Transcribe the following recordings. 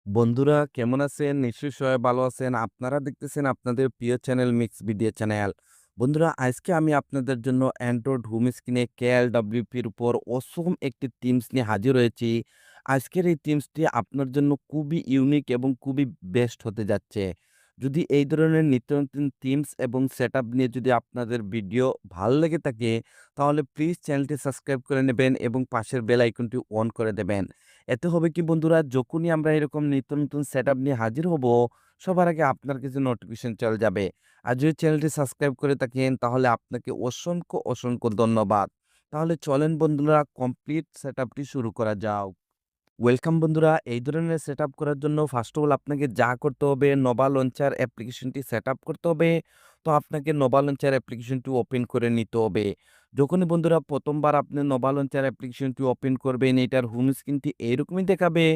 বন্ধুরা কেমন আছেন? নিশ্চয়ই সবাই ভালো আছেন। আপনারা দেখতেছেন আপনাদের প্রিয় চ্যানেল মিক্স ভিডিও চ্যানেল। বন্ধুরা আজকে আমি আপনাদের জন্য অ্যান্ড্রয়েড হোম স্ক্রিনে KLWP-র উপর অসম একটি থিমস নিয়ে হাজির হয়েছি। আজকের এই থিমসটি আপনার জন্য খুবই ইউনিক এবং খুবই বেস্ট হতে যাচ্ছে। যদি এই ধরনের নিত্য নতুন থিমস এবং সেটআপ নিয়ে যদি আপনাদের ভিডিও ভালো লেগে থাকে, তাহলে প্লিজ চ্যানেলটি সাবস্ক্রাইব করে নেবেন এবং পাশের বেল আইকনটি অন করে দেবেন। এতে হবে কি বন্ধুরা, যখনই আমরা এরকম নিত্য নতুন সেটআপ নিয়ে হাজির হব, সবার আগে আপনার কাছে নোটিফিকেশন চলে যাবে। আর যদি চ্যানেলটি সাবস্ক্রাইব করে থাকেন তাহলে আপনাকে অসংখ্য ধন্যবাদ। তাহলে চলেন বন্ধুরা কমপ্লিট সেটআপটি শুরু করা যাক। ওয়েলকাম বন্ধুরা, এই ধরনের সেটআপ করার জন্য ফার্স্ট অফ অল আপনাকে যা করতে হবে, নোভা লঞ্চার অ্যাপ্লিকেশনটি সেটআপ করতে হবে। তো আপনাকে নোভা লঞ্চার অ্যাপ্লিকেশনটি ওপেন করে নিতে হবে। যখনই বন্ধুরা প্রথমবার আপনি নোভা লঞ্চার অ্যাপ্লিকেশনটি ওপেন করবেন, এটার হোম স্ক্রিনটি এইরকমই দেখাবে।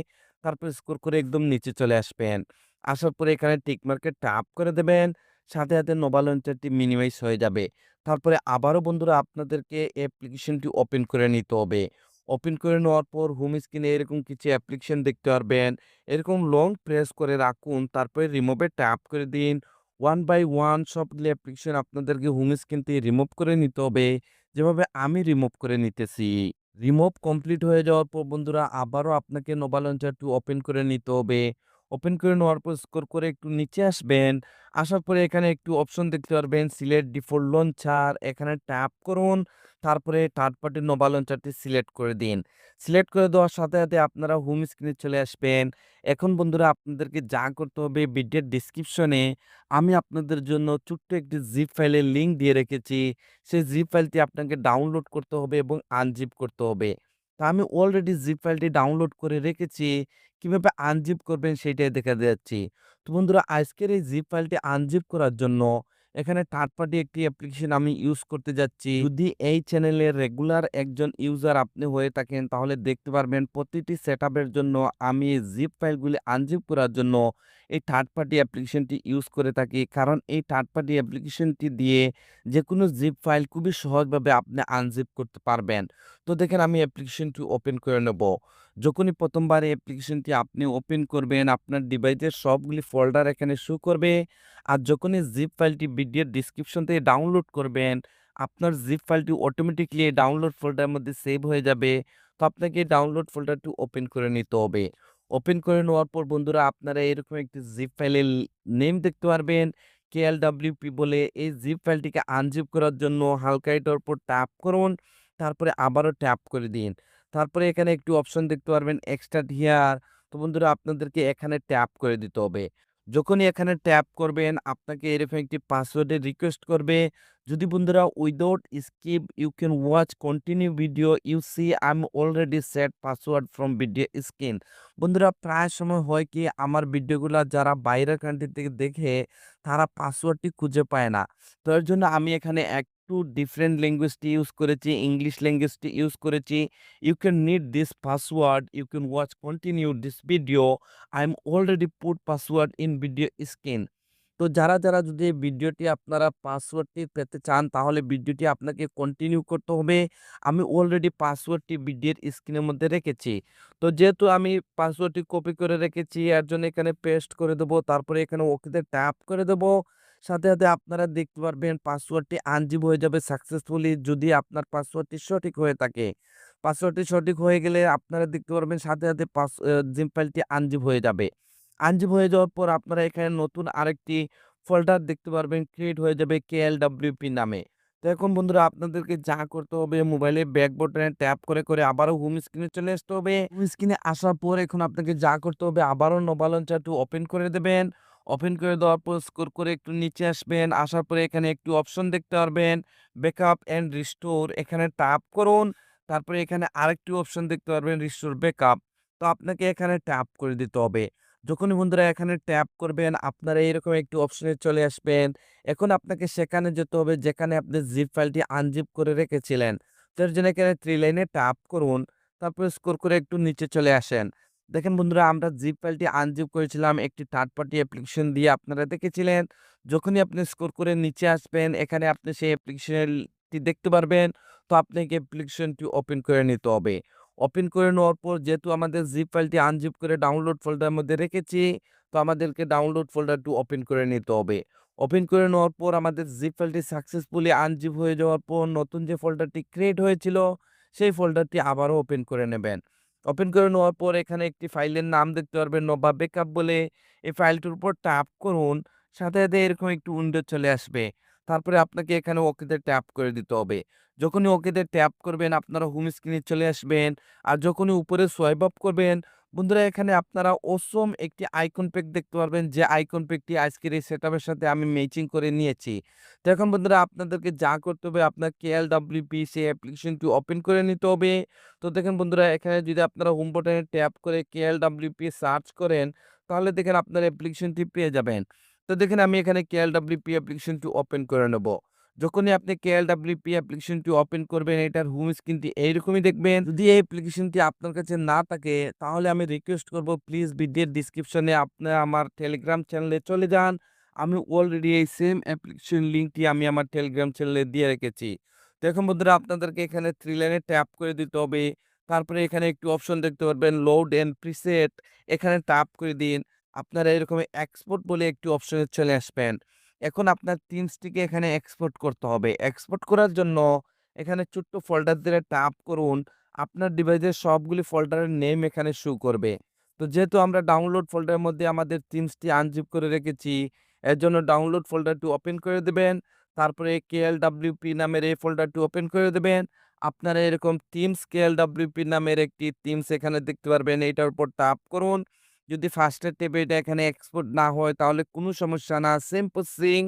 তারপর স্ক্রল করে একদম নিচে চলে আসবেন। আসার পরে এখানে টিক মার্কে ট্যাপ করে দেবেন। সাথে নোভা লঞ্চারটি মিনিমাইজ হয়ে যাবে। তারপরে আবারও বন্ধুরা আপনাদেরকে অ্যাপ্লিকেশনটি ওপেন করে নিতে হবে। ওপেন করে নেওয়ার পর হোম স্ক্রিনে এরকম কিছু অ্যাপ্লিকেশন দেখতে পারবেন। এরকম লং প্রেস করে রাখুন, তারপরে রিমুভে ট্যাপ করে দিন। ওয়ান বাই ওয়ান সবগুলি অ্যাপ্লিকেশন আপনাদেরকে হোম স্ক্রিন থেকে রিমুভ করে নিতে হবে, যেভাবে আমি রিমুভ করে নিতেছি। রিমুভ কমপ্লিট হয়ে যাওয়ার পর বন্ধুরা আবারও আপনাকে নোভা লঞ্চারটি ওপেন করে নিতে হবে। ওপেন করে নেওয়ার পর স্ক্রল করে একটু নিচে আসবেন। আসার পরে এখানে একটু অপশন দেখতে পারবেন, সিলেক্ট ডিফল্ট লঞ্চার, এখানে ট্যাপ করুন। তারপরে থার্ড পার্টি নোভা লঞ্চারটি সিলেক্ট করে দিন। সিলেক্ট করে দেওয়ার সাথে আপনারা হোম স্ক্রিনে চলে আসবেন। এখন বন্ধুরা আপনাদেরকে যা করতে হবে, ভিডিওর ডেসক্রিপশনে আমি আপনাদের জন্য ছোট্ট একটি জিপ ফাইলের লিঙ্ক দিয়ে রেখেছি। সেই জিপ ফাইলটি আপনাকে ডাউনলোড করতে হবে এবং আনজিপ করতে হবে। তা আমি অলরেডি জিপ ফাইলটি ডাউনলোড করে রেখেছি। কিভাবে আনজিপ করবেন সেটাই দেখা যাচ্ছি। তো বন্ধুরা আজকের এই জিপ ফাইলটি আনজিপ করার জন্য এখানে থার্ড পার্টি একটি অ্যাপ্লিকেশন আমি ইউজ করতে যাচ্ছি। যদি এই চ্যানেলের রেগুলার একজন ইউজার আপনি হয়ে থাকেন তাহলে দেখতে পারবেন প্রতিটি সেটআপের জন্য আমি জিপ ফাইলগুলি আনজিপ করার জন্য এই থার্ড পার্টি অ্যাপ্লিকেশনটি ইউজ করে থাকি। কারণ এই থার্ড পার্টি অ্যাপ্লিকেশনটি দিয়ে যেকোনো জিপ ফাইল খুবই সহজভাবে আপনি আনজিপ করতে পারবেন। তো দেখেন আমি অ্যাপ্লিকেশনটি ওপেন করে নেব। যখনই প্রথমবার এই অ্যাপ্লিকেশনটি আপনি ওপেন করবেন, আপনার ডিভাইসের সবগুলি ফোল্ডার এখানে শো করবে। আর যখনই জিপ ফাইলটি ভিডিওর ডেসক্রিপশন থেকে ডাউনলোড করবেন, আপনার জিপ ফাইলটি অটোমেটিক্যালি এই ডাউনলোড ফোল্ডারের মধ্যে সেভ হয়ে যাবে। তো আপনাকে এই ডাউনলোড ফোল্ডারটি ওপেন করে নিতে হবে। ওপেন করে নেওয়ার পর বন্ধুরা আপনারা এরকম একটি জিপ ফাইলের নেম দেখতে পারবেন, KLWP বলে। এই জিপ ফাইলটিকে আনজিপ করার জন্য হালকা এটার উপর ট্যাপ করুন, তারপরে আবারও ট্যাপ করে দিন। তারপরে এখানে একটি অপশন দেখতে পারবেন এক্সট্রাক্ট হিয়ার। তো বন্ধুরা আপনাদেরকে এখানে ট্যাপ করে দিতে হবে। যখনই এখানে ট্যাপ করবেন আপনাকে এরকম একটি পাসওয়ার্ডের রিকোয়েস্ট করবে। যদি বন্ধুরা without skip you can watch continue video you see I am already set password from video screen. বন্ধুরা প্রায় সময় হয় কি আমার ভিডিওগুলা যারা বাইরের কান্ট্রি থেকে দেখে তারা পাসওয়ার্ডটি খুঁজে পায় না। তো এর জন্য আমি এখানে একটু ডিফারেন্ট ল্যাঙ্গুয়েজটি ইউজ করেছি, ইংলিশ ল্যাঙ্গুয়েজটি ইউজ করেছি। You can need this password, you can watch continue this video, I am already put password in video screen. তো যারা যদি এই ভিডিওটি আপনারা পাসওয়ার্ডটি পেতে চান তাহলে ভিডিওটি আপনাকে কন্টিনিউ করতে হবে। আমি অলরেডি পাসওয়ার্ডটি ভিডিওর স্ক্রিনের মধ্যে রেখেছি। তো যেহেতু আমি পাসওয়ার্ডটি কপি করে রেখেছি এর জন্য এখানে পেস্ট করে দেবো। তারপরে এখানে ওকেতে ট্যাপ করে দেবো। সাথে আপনারা দেখতে পারবেন পাসওয়ার্ডটি আনজিপ হয়ে যাবে সাকসেসফুলি, যদি আপনার পাসওয়ার্ডটি সঠিক হয়ে থাকে। পাসওয়ার্ডটি সঠিক হয়ে গেলে আপনারা দেখতে পারবেন সাথে জিপ ফাইলটি আনজিপ হয়ে যাবে। আনজিপ হয়ে যাওয়ার পর আপনারা এখানে নতুন আরেকটি ফোল্ডার দেখতে পারবেন, ক্রিয়েট হয়ে যাবে KLWP নামে। তো এখন বন্ধুরা আপনাদেরকে যা করতে হবে, মোবাইলে ব্যাক বাটনে ট্যাপ করে আবারও হোম স্ক্রিনে চলে আসতে হবে। হোম স্ক্রিনে আসার পর এখন আপনাকে যা করতে হবে, আবারও নোভা লঞ্চারটি ওপেন করে দেবেন। ওপেন করে দেওয়ার পর স্ক্রল করে একটু নিচে আসবেন। আসার পরে এখানে একটু অপশন দেখতে পারবেন, ব্যাকআপ অ্যান্ড রিস্টোর, এখানে ট্যাপ করুন। তারপরে এখানে আরেকটি অপশন দেখতে পারবেন, রিস্টোর ব্যাকআপ। তো আপনাকে এখানে ট্যাপ করে দিতে হবে। যখনই বন্ধুরা এখানে ট্যাপ করবেন আপনারা এরকম একটি অপশনে চলে আসবেন। এখন আপনাকে সেখানে যেতে হবে যেখানে আপনি জিপ ফাইলটি আনজিপ করে রেখেছিলেন। তো এর জন্য এখানে 3 লাইনে ট্যাপ করুন। তারপরে স্ক্রল করে একটু নিচে চলে আসেন। দেখেন বন্ধুরা আমরা জিপ ফাইলটি আনজিপ করেছিলাম একটি থার্ড পার্টি অ্যাপ্লিকেশন দিয়ে, আপনারা দেখেছিলেন। যখনই আপনি স্ক্রল করে নিচে আসবেন এখানে আপনি সেই অ্যাপ্লিকেশনটি দেখতে পারবেন। তো আপনাকে অ্যাপ্লিকেশনটি ওপেন করে নিতে হবে। ওপেন করে নেওয়ার পর যেহেতু আমাদের জিপ ফাইলটি আনজিপ করে ডাউনলোড ফোল্ডারের মধ্যে রেখেছি, তো আমাদেরকে ডাউনলোড ফোল্ডারটি ওপেন করে নিতে হবে। ওপেন করে নেওয়ার পর আমাদের জিপ ফাইলটি সাকসেসফুলি আনজিপ হয়ে যাওয়ার পর নতুন যে ফোল্ডারটি ক্রিয়েট হয়েছিল, সেই ফোল্ডারটি আবারও ওপেন করে নেবেন। ওপেন করে নেওয়ার পর এখানে একটি ফাইলের নাম দেখতে পারবেন নোভা ব্যাকআপ বলে। এই ফাইলটির উপর ট্যাপ করুন, সাথে এরকম একটু উইন্ডো চলে আসবে। তারপরে আপনাকে এখানে ওকেতে ট্যাপ করে দিতে হবে। যখনই ওকেতে ট্যাপ করবেন আপনারা হোম স্ক্রিনে চলে আসবেন। আর যখনই উপরে সোয়াইপ আপ করবেন, বন্ধুরা এখানে আপনারা অসম একটি আইকন প্যাক দেখতে পারবেন, যে আইকন প্যাকটি আজকের এই সেটআপের সাথে আমি ম্যাচিং করে নিয়েছি। তো এখন বন্ধুরা আপনাদেরকে যা করতে হবে, আপনার KLWP সেই অ্যাপ্লিকেশনটি ওপেন করে নিতে হবে। তো দেখেন বন্ধুরা, এখানে যদি আপনারা হোম বাটনে ট্যাপ করে KLWP সার্চ করেন, তাহলে দেখেন আপনার অ্যাপ্লিকেশনটি পেয়ে যাবেন। তো দেখেন আমি এখানে KLWP অ্যাপ্লিকেশনটি ওপেন করে নেব। যখনই আপনি KLWP অ্যাপ্লিকেশনটি ওপেন করবেন, এটার হোম স্ক্রিনটি এইরকমই দেখবেন। যদি এই অ্যাপ্লিকেশনটি আপনার কাছে না থাকে, তাহলে আমি রিকোয়েস্ট করব প্লিজ ভিডিওর ডিসক্রিপশনে আপনারা আমার টেলিগ্রাম চ্যানেলে চলে যান। আমি অলরেডি এই সেম অ্যাপ্লিকেশন লিঙ্কটি আমি আমার টেলিগ্রাম চ্যানেলে দিয়ে রেখেছি। দেখুন বন্ধুরা, আপনাদেরকে এখানে 3 লাইনে ট্যাপ করে দিতে হবে। তারপরে এখানে একটি অপশন দেখতে পারবেন লোড এন্ড প্রিসেট, এখানে ট্যাপ করে দিন। আপনারা এরকম এক্সপোর্ট বলে একটি অপশনে চলে আসবেন। এখন আপনার থিমসটিকে এখানে এক্সপোর্ট করতে হবে। এক্সপোর্ট করার জন্য এখানে ছোট্ট ফোল্ডার দিয়ে ট্যাপ করুন। আপনার ডিভাইসের সবগুলি ফোল্ডারের নেম এখানে শো করবে। তো যেহেতু আমরা ডাউনলোড ফোল্ডারের মধ্যে আমাদের থিমসটি আনজিপ করে রেখেছি, এর জন্য ডাউনলোড ফোল্ডারটি ওপেন করে দেবেন। তারপরে KLWP নামের এই ফোল্ডারটি ওপেন করে দেবেন। আপনারা এরকম থিমস KLWP নামের একটি থিমস এখানে দেখতে পারবেন। এইটার উপর ট্যাপ করুন। যদি ফার্স্টের ট্যাবে এটা এখানে এক্সপোর্ট না হয় তাহলে কোনো সমস্যা না। সেম প্রসেসিং,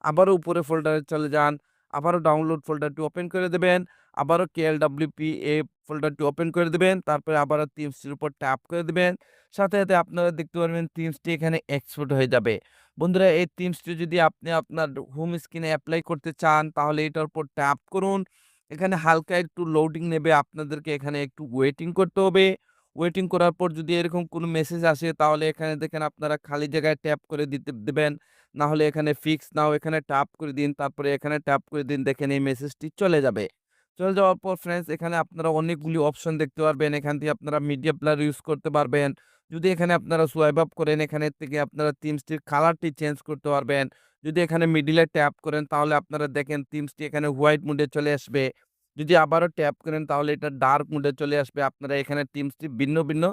আবারও উপরে ফোল্ডারে চলে যান। আবারও ডাউনলোড ফোল্ডারটি ওপেন করে দেবেন। আবারও KLWP এই ফোল্ডারটি ওপেন করে দিবেন। তারপরে আবারও থিমসটির উপর ট্যাপ করে দিবেন। সাথে আপনারা দেখতে পারবেন থিমসটি এখানে এক্সপোর্ট হয়ে যাবে। বন্ধুরা, এই থিমসটি যদি আপনি আপনার হোম স্ক্রিনে এপ্লাই করতে চান, তাহলে এটার উপর ট্যাপ করুন। এখানে হালকা একটু লোডিং নেবে, আপনাদেরকে এখানে একটু ওয়েটিং করতে হবে। ওয়েটিং করার পর যদি এরকম কোনো মেসেজ আসে, তাহলে এখানে দেখেন আপনারা খালি জায়গায় ট্যাপ করে দিতে দেবেন। না হলে এখানে ফিক্স নাও এখানে ট্যাপ করে দিন। তারপরে এখানে ট্যাপ করে দিন, দেখেন এই মেসেজটি চলে যাবে। চলে যাওয়ার পর ফ্রেন্ডস, এখানে আপনারা অনেকগুলি অপশন দেখতে পারবেন। এখান থেকে আপনারা মিডিয়া প্লেয়ার ইউজ করতে পারবেন। যদি এখানে আপনারা সোয়াইপ আপ করেন, এখানে থেকে আপনারা থিমসটির কালারটি চেঞ্জ করতে পারবেন। যদি এখানে মিডিলে ট্যাপ করেন, তাহলে আপনারা দেখেন থিমসটি এখানে হোয়াইট মোডে চলে আসবে। যদি আবারও ট্যাপ করেন, তাহলে এটা ডার্ক মোডে চলে আসবে। আপনারা এখানে থিমসটি ভিন্ন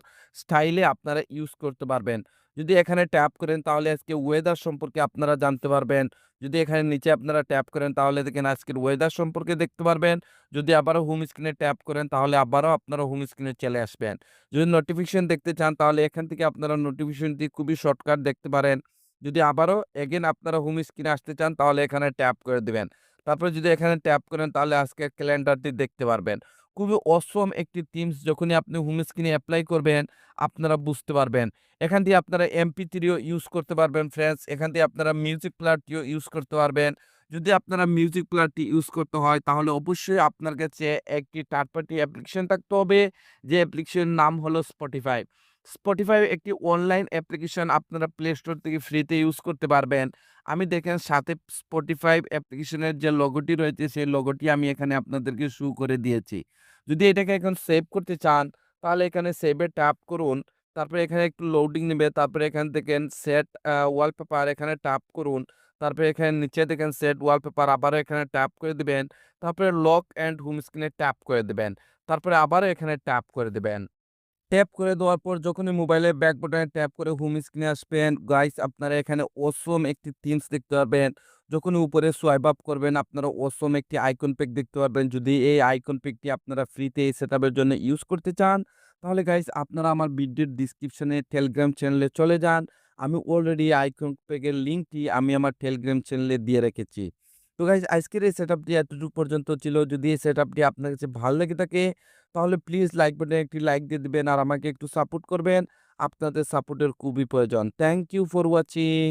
স্টাইলে আপনারা ইউজ করতে পারবেন। যদি এখানে ট্যাপ করেন, তাহলে আজকে ওয়েদার সম্পর্কে আপনারা জানতে পারবেন। যদি এখানে নিচে আপনারা ট্যাপ করেন, তাহলে দেখেন আজকের ওয়েদার সম্পর্কে দেখতে পারবেন। যদি আবারও হোম স্ক্রিনে ট্যাপ করেন, তাহলে আবারও আপনারা হোম স্ক্রিনে চলে আসবেন। যদি নোটিফিকেশন দেখতে চান, তাহলে এখান থেকে আপনারা নোটিফিকেশনটি খুবই শর্টকাট দেখতে পারেন। যদি আবারও এগেন আপনারা হোম স্ক্রিনে আসতে চান, তাহলে এখানে ট্যাপ করে দিবেন। তারপরে যদি এখানে ট্যাপ করেন, তাহলে আজকের ক্যালেন্ডারটি দেখতে পারবেন। খুবই অসম একটি থিমস, যখনই আপনি হোম স্ক্রিনে এপ্লাই করবেন, আপনারা বুঝতে পারবেন। এখান দিয়ে আপনারা MP3ও ইউজ করতে পারবেন ফ্রেন্ডস। এখান দিয়ে আপনারা মিউজিক প্লেয়ারটিও ইউজ করতে পারবেন। যদি আপনারা মিউজিক প্লেয়ারটি ইউজ করতে হয়, তাহলে অবশ্যই আপনার কাছে একটি থার্ড পার্টি অ্যাপ্লিকেশন থাকতে হবে, যে অ্যাপ্লিকেশনের নাম হলো Spotify। Spotify একটি অনলাইন অ্যাপ্লিকেশন, আপনারা প্লে স্টোর থেকে ফ্রিতে ইউজ করতে পারবেন। আমি দেখেন সাথে Spotify অ্যাপ্লিকেশনের যে লোগোটি রয়েছে, সেই লোগোটি আমি এখানে আপনাদেরকে শো করে দিয়েছি। যদি এটাকে এখন সেভ করতে চান, তাহলে এখানে সেভে ট্যাপ করুন। তারপরে এখানে একটু লোডিং নেবে। তারপরে এখান দেখেন সেট ওয়ালপেপার, এখানে ট্যাপ করুন। তারপরে এখানে নিচে দেখেন সেট ওয়ালপেপার, আবারও এখানে ট্যাপ করে দিবেন। তারপরে লক অ্যান্ড হোম স্ক্রিনে ট্যাপ করে দিবেন। তারপরে আবারও এখানে ট্যাপ করে দিবেন। ট্যাপ করে দেওয়ার পর যখনই মোবাইলের ব্যাক বাটনে ট্যাপ করে হোম স্ক্রিনে আসবেন, গাইস আপনারা এখানে অসম একটি থিমস দেখতে পারবেন। যখনই উপরে সোয়াইপ আপ করবেন, আপনারা অসম একটি আইকন প্যাক দেখতে পারবেন। যদি এই আইকন প্যাকটি আপনারা ফ্রিতে এই সেটআপের জন্য ইউজ করতে চান, তাহলে গাইস আপনারা আমার ভিডিওর ডিসক্রিপশনে টেলিগ্রাম চ্যানেলে চলে যান। আমি অলরেডি আইকন প্যাকের লিঙ্কটি আমি আমার টেলিগ্রাম চ্যানেলে দিয়ে রেখেছি। তো গাইস আজকের এই সেটআপটি এতটুকু পর্যন্ত ছিল। যদি এই সেটআপটি আপনার কাছে ভালো লেগে থাকে, তাহলে প্লিজ লাইক বাটনে একটি লাইক দিয়ে দিবেন আর আমাকে একটু সাপোর্ট করবেন। আপনাদের সাপোর্টের খুবই প্রয়োজন। Thank you for watching.